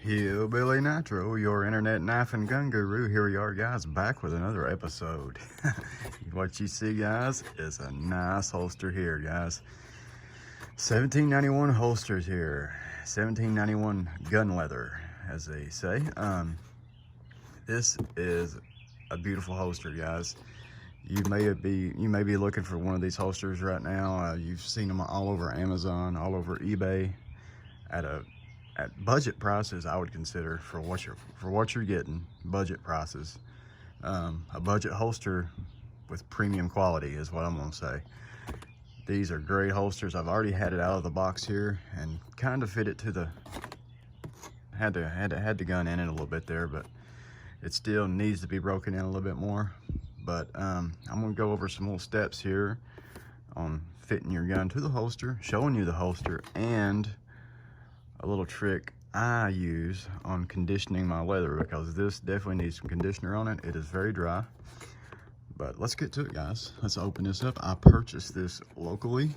Hillbilly Nitro, your internet knife and gun guru. Here we are, guys, back with another episode. What you see, guys, is a nice holster here, guys. 1791 holsters here. 1791 gun leather, as they say. This is a beautiful holster, guys. You may be looking for one of these holsters right now. You've seen them all over Amazon, all over eBay, at budget prices. I would consider for what you're getting, budget prices. A budget holster with premium quality is what I'm gonna say. These are great holsters. I've already had it out of the box here and kind of fit it to the had the gun in it a little bit there, but it still needs to be broken in a little bit more. But I'm gonna go over some little steps here on fitting your gun to the holster, showing you the holster, and a little trick I use on conditioning my leather, because this definitely needs some conditioner on it. It is very dry. But let's get to it, guys. Let's open this up. I purchased this locally.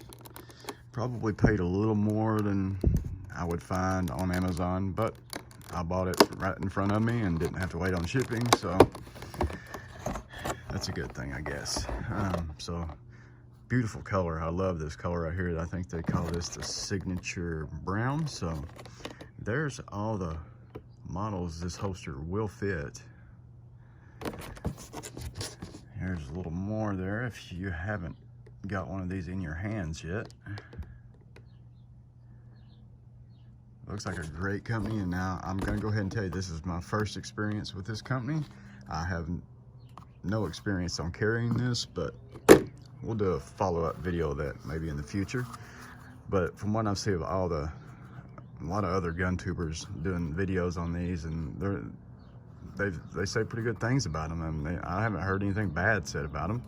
Probably paid a little more than I would find on Amazon, but I bought it right in front of me and didn't have to wait on shipping, so that's a good thing, I guess. So beautiful color. I love this color right here. I think they call this the signature brown. So there's all the models this holster will fit. Here's a little more there if you haven't got one of these in your hands yet. Looks like a great company, and now I'm gonna go ahead and tell you this is my first experience with this company. I have no experience on carrying this, but we'll do a follow-up video of that maybe in the future. But from what I've seen of a lot of other gun tubers doing videos on these, and they say pretty good things about them, and I haven't heard anything bad said about them.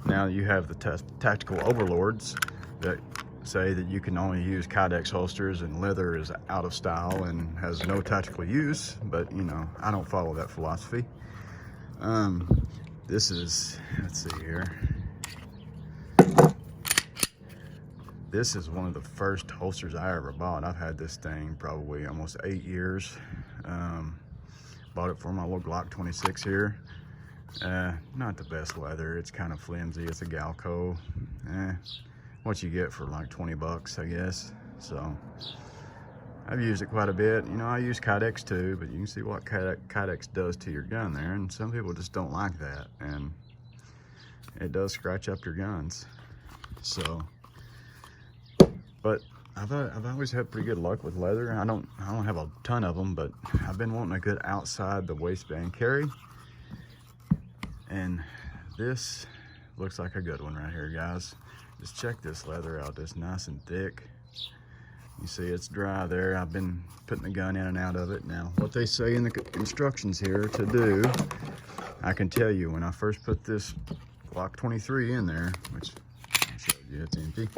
Now you have the tactical overlords that say that you can only use Kydex holsters and leather is out of style and has no tactical use, but you know, I don't follow that philosophy. This is, let's see here. This is one of the first holsters I ever bought. I've had this thing probably almost 8 years. Bought it for my little Glock 26 here. Not the best leather. It's kind of flimsy. It's a Galco. What you get for like 20 bucks, I guess. So I've used it quite a bit. You know, I use Kydex too, but you can see what Kydex does to your gun there, and some people just don't like that, and it does scratch up your guns. So, but I've always had pretty good luck with leather. I don't have a ton of them, but I've been wanting a good outside the waistband carry, and this looks like a good one right here, guys. Just check this leather out. It's nice and thick. You see it's dry there. I've been putting the gun in and out of it. Now, what they say in the instructions here to do, I can tell you, when I first put this Glock 23 in there, which I showed you, it's empty,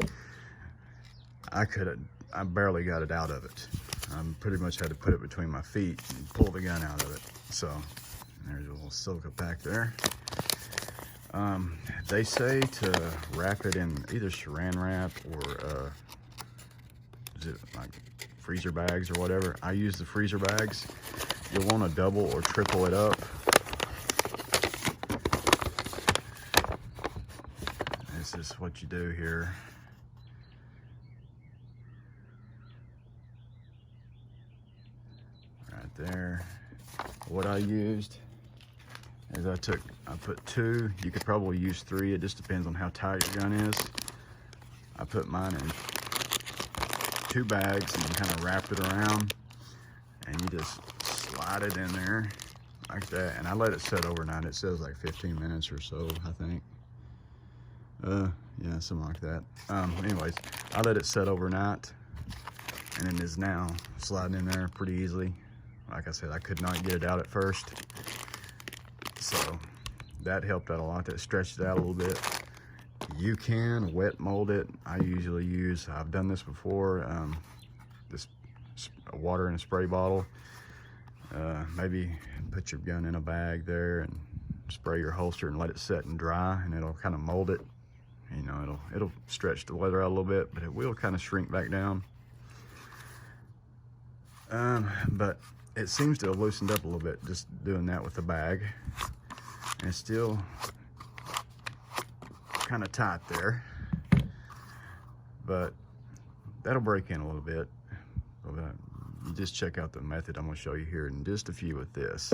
I barely got it out of it. I pretty much had to put it between my feet and pull the gun out of it. So there's a little silica pack there. They say to wrap it in either saran wrap or is it like freezer bags or whatever. I use the freezer bags. You'll want to double or triple it up. This is what you do here. Right there. What I used is I put 2. You could probably use 3. It just depends on how tight your gun is. I put mine in 2 bags and kind of wrapped it around, and you just slide it in there like that, and I let it set overnight. It says like 15 minutes or so, I think. Yeah, something like that. Anyways, I let it set overnight, and it is now sliding in there pretty easily. Like I said, I could not get it out at first, so that helped out a lot. That stretched it out a little bit. You can wet mold it. I've done this before, this water in a spray bottle. Maybe put your gun in a bag there and spray your holster and let it set and dry, and it'll kind of mold it. You know, it'll stretch the leather out a little bit, but it will kind of shrink back down. But it seems to have loosened up a little bit just doing that with the bag. And it's still kind of tight there, but that'll break in a little bit. You just check out the method I'm going to show you here in just a few with this.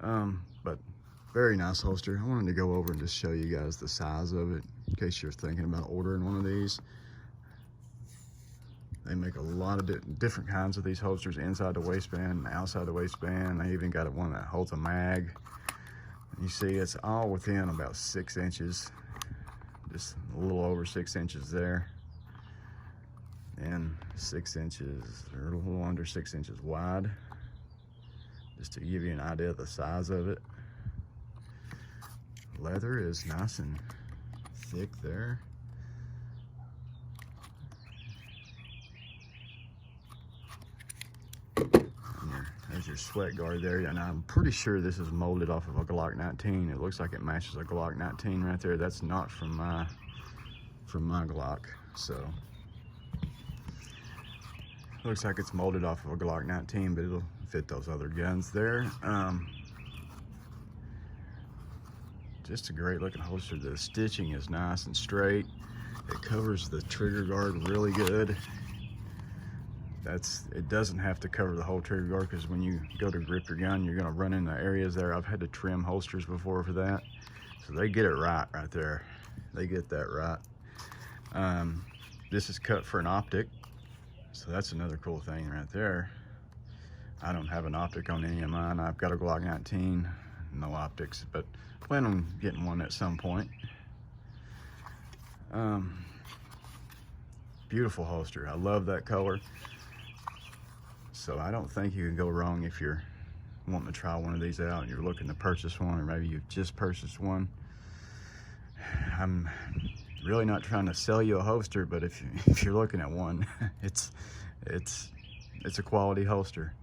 But very nice holster. I wanted to go over and just show you guys the size of it in case you're thinking about ordering one of these. They make a lot of different kinds of these holsters, inside the waistband, outside the waistband. They even got one that holds a mag. You see, it's all within about 6 inches, just a little over 6 inches there, and 6 inches, or a little under 6 inches wide, just to give you an idea of the size of it. Leather is nice and thick there. There's your sweat guard there, and I'm pretty sure this is molded off of a Glock 19. It looks like it matches a Glock 19 right there. That's not from my Glock, so looks like it's molded off of a Glock 19, but it'll fit those other guns there. Just a great looking holster. The stitching is nice and straight. It covers the trigger guard really good. It doesn't have to cover the whole trigger guard, because when you go to grip your gun, you're going to run into areas there. I've had to trim holsters before for that, so they get it right there. They get that right. This is cut for an optic, so that's another cool thing right there. I don't have an optic on any of mine. I've got a Glock 19, no optics, but plan on getting one at some point. Beautiful holster. I love that color. So I don't think you can go wrong if you're wanting to try one of these out and you're looking to purchase one, or maybe you've just purchased one. I'm really not trying to sell you a holster, but if you're looking at one, it's a quality holster.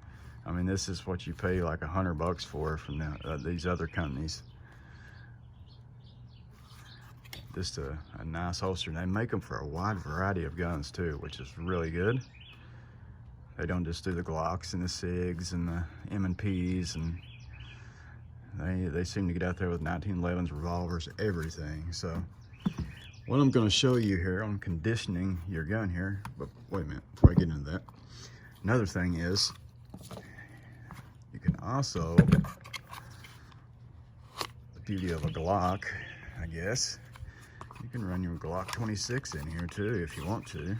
I mean, this is what you pay like $100 for from these other companies. Just a nice holster. And they make them for a wide variety of guns too, which is really good. They don't just do the Glocks and the SIGs and the M&Ps, and they seem to get out there with 1911s, revolvers, everything. So what I'm going to show you here on conditioning your gun here, but wait a minute before I get into that. Another thing is, you can also, the beauty of a Glock, I guess, you can run your Glock 26 in here too if you want to.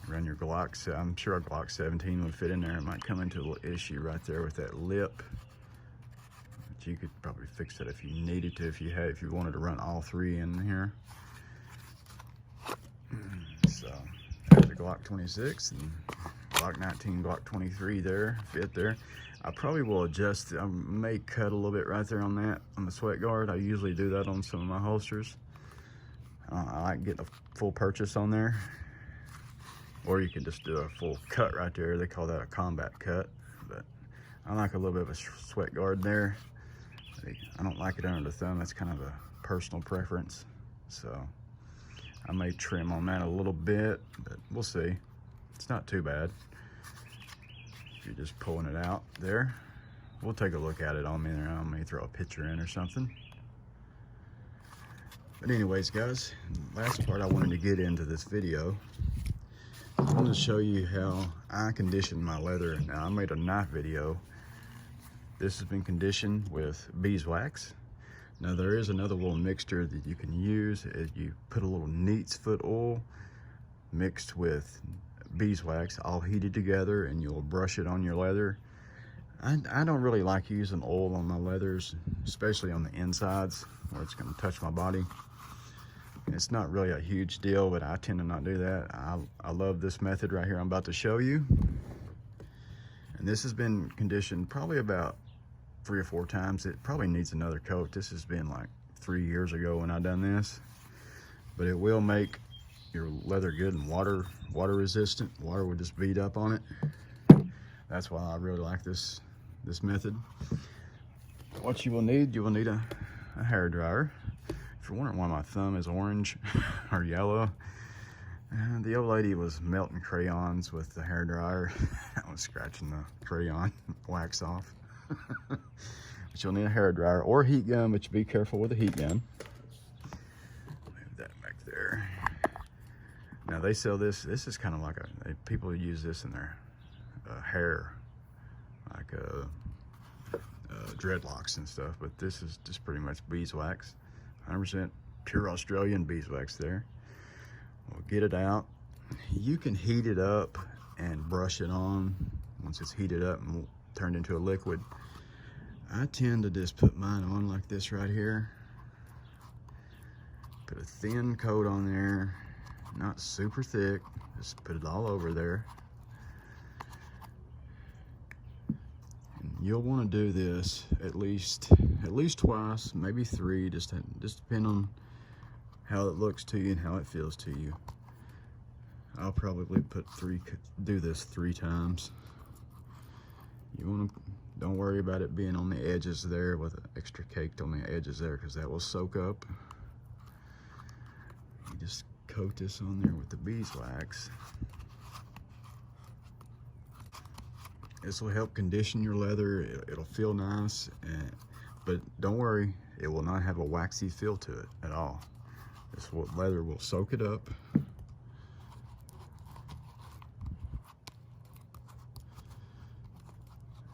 Run your Glocks. I'm sure a Glock 17 would fit in there. It might come into a little issue right there with that lip, but you could probably fix that if you needed to, if you wanted to run all three in here. So there's the Glock 26 and Glock 19, Glock 23 there, fit there. I probably will adjust, I may cut a little bit right there on that, on the sweat guard. I usually do that on some of my holsters. I like getting a full purchase on there. Or you can just do a full cut right there. They call that a combat cut. But I like a little bit of a sweat guard there. I don't like it under the thumb. That's kind of a personal preference. So I may trim on that a little bit, but we'll see. It's not too bad. If you're just pulling it out there. We'll take a look at it on me there. I may throw a picture in or something. But anyways, guys, last part I wanted to get into this video, I want to show you how I condition my leather. Now, I made a knife video. This has been conditioned with beeswax. Now, there is another little mixture that you can use. You put a little neat's foot oil mixed with beeswax, all heated together, and you'll brush it on your leather. I don't really like using oil on my leathers, especially on the insides where it's going to touch my body. It's not really a huge deal, but I tend to not do that. I love this method right here I'm about to show you. And this has been conditioned probably about 3 or 4 times. It probably needs another coat. This has been like 3 years ago when I done this. But it will make your leather good and water resistant. Water will just bead up on it. That's why I really like this method. What you will need a hair dryer. If you're wondering why my thumb is orange or yellow, The old lady was melting crayons with the hairdryer. I was scratching the crayon wax off. But you'll need a hairdryer or a heat gun, but you be careful with a heat gun. Move that back there. Now they sell this. This is kind of like people use this in their hair, like dreadlocks and stuff. But this is just pretty much beeswax, 100% pure Australian beeswax there. We'll get it out. You can heat it up and brush it on once it's heated up and turned into a liquid. I tend to just put mine on like this right here. Put a thin coat on there, not super thick. Just put it all over there. And you'll want to do this at least twice, maybe 3, just depend on how it looks to you and how it feels to you. I'll probably do this 3 times. You want to, don't worry about it being on the edges there with extra caked on the edges there, because that will soak up. You just coat this on there with the beeswax. This will help condition your leather. It'll feel nice, but don't worry, it will not have a waxy feel to it at all. This leather will soak it up.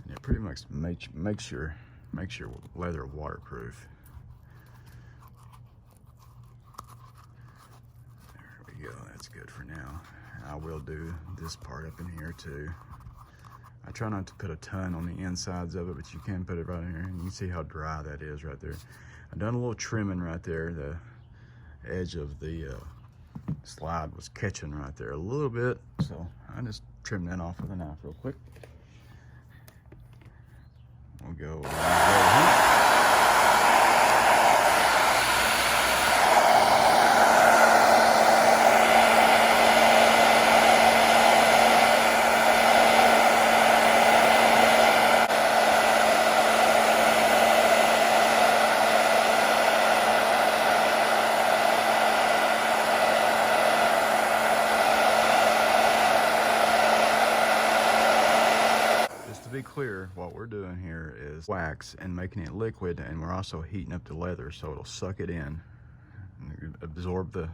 And it pretty much makes your leather waterproof. There we go, that's good for now. I will do this part up in here too. I try not to put a ton on the insides of it, but you can put it right in here. And you can see how dry that is right there. I've done a little trimming right there. The edge of the slide was catching right there a little bit, so I just trimmed that off with a knife real quick. We'll go be clear, what we're doing here is wax and making it liquid, and we're also heating up the leather so it'll suck it in and absorb the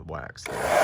wax there.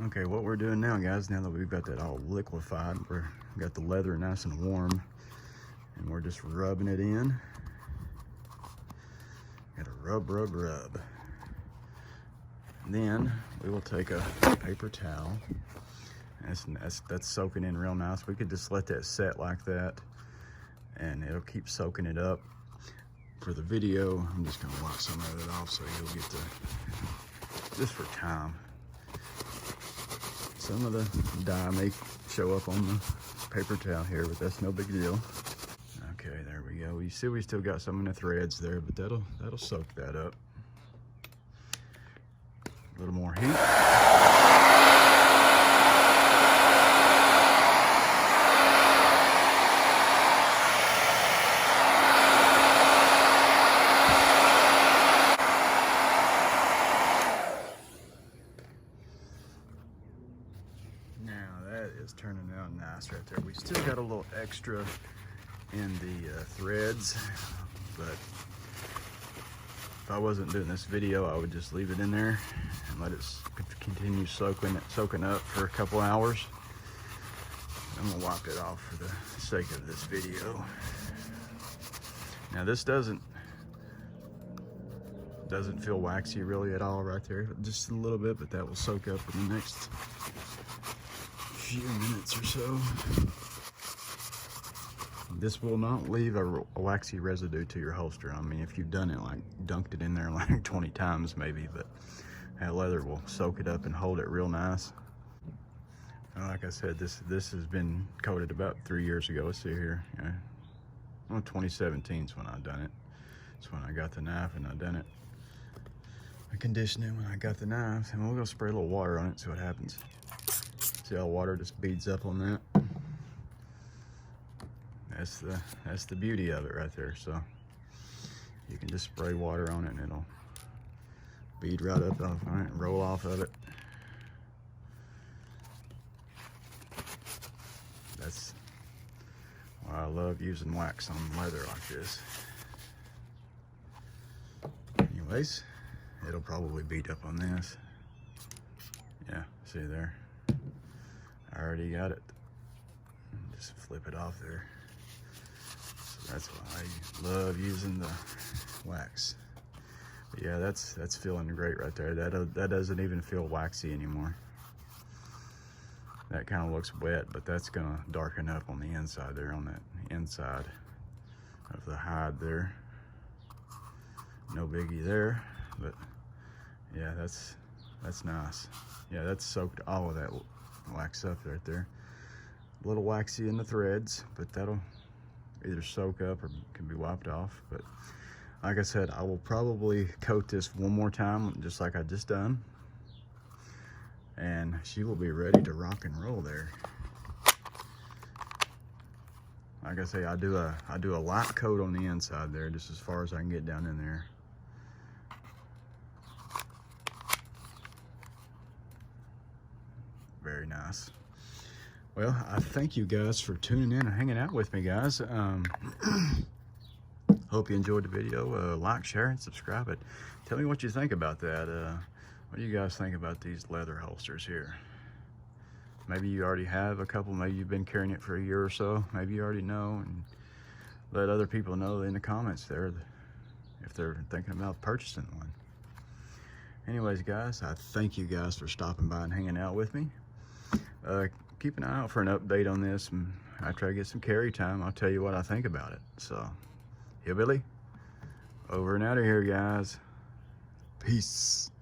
Okay, what we're doing now, guys, now that we've got that all liquefied, we've got the leather nice and warm, and we're just rubbing it in. Gotta rub, rub, rub. Then we will take a paper towel. That's soaking in real nice. We could just let that set like that, and it'll keep soaking it up. For the video, I'm just gonna wipe some of it off so you'll get just for time. Some of the dye may show up on the paper towel here, but that's no big deal. Okay, there we go. You see we still got some in the threads there, but that'll soak that up. A little more heat. Turning out nice right there. We still got a little extra in the threads, but if I wasn't doing this video, I would just leave it in there and let it continue soaking up for a couple hours. I'm gonna wipe it off for the sake of this video. Now this doesn't feel waxy really at all right there, just a little bit, but that will soak up in the next few minutes or so. This will not leave a waxy residue to your holster. I mean, if you've done it, like dunked it in there like 20 times maybe, but that leather will soak it up and hold it real nice. Like I said, this has been coated about 3 years ago. Let's see here. Yeah. Well, 2017 is when I done it. That's when I got the knife and I done it. I conditioned it when I got the knife, and we're gonna spray a little water on it, see what happens. See how water just beads up on that? That's the beauty of it right there. So you can just spray water on it and it'll bead right up on it and roll off of it. That's why I love using wax on leather like this. Anyways, it'll probably beat up on this. Yeah, see there? I already got it. Just flip it off there. So that's why I love using the wax. But yeah, that's feeling great right there. That doesn't even feel waxy anymore. That kind of looks wet, but that's gonna darken up on the inside there, on that inside of the hide there. No biggie there, but yeah, that's nice. Yeah, that's soaked all of that wax up right there. A little waxy in the threads, but that'll either soak up or can be wiped off. But like I said, I will probably coat this one more time, just like I just done, and she will be ready to rock and roll there. Like I say, I do a light coat on the inside there, just as far as I can get down in there. Very nice. Well, I thank you guys for tuning in and hanging out with me, guys. Hope you enjoyed the video. Like, share, and subscribe it. Tell me what you think about that. What do you guys think about these leather holsters here? Maybe you already have a couple. Maybe you've been carrying it for a year or so. Maybe you already know, and let other people know in the comments there if they're thinking about purchasing one. Anyways, guys, I thank you guys for stopping by and hanging out with me. Keep an eye out for an update on this, and after I get some carry time, I'll tell you what I think about it. So, Hillbilly, over and out of here, guys. Peace.